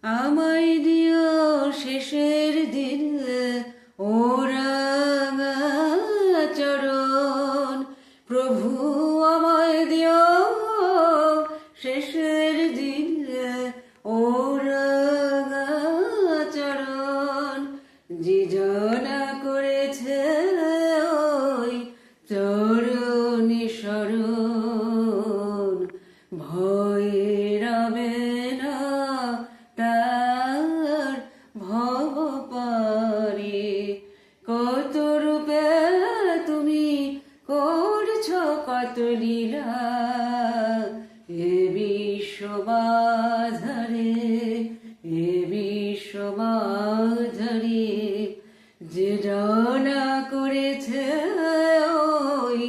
আমায় দিও শেষের দিন ওরাঙা চরণ, প্রভু আমায় দিও শেষের দিন ওরাঙা চরণ। যে জনা করেছে ওই চরণে শরণ, ভয়ে রবে না তার ভব পারে। কত রূপে তুমি করছ কত লীলা, এ বিশ্ববাধারে, এ বিশ্ববাধারে। যে জনা করেছে ওই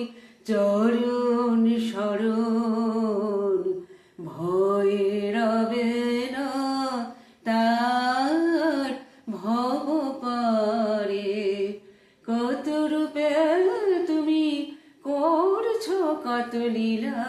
চরণ শরণ, ভয়ে রবে না তার ভব পারে। কত রূপে তুমি করছ কত লীলা।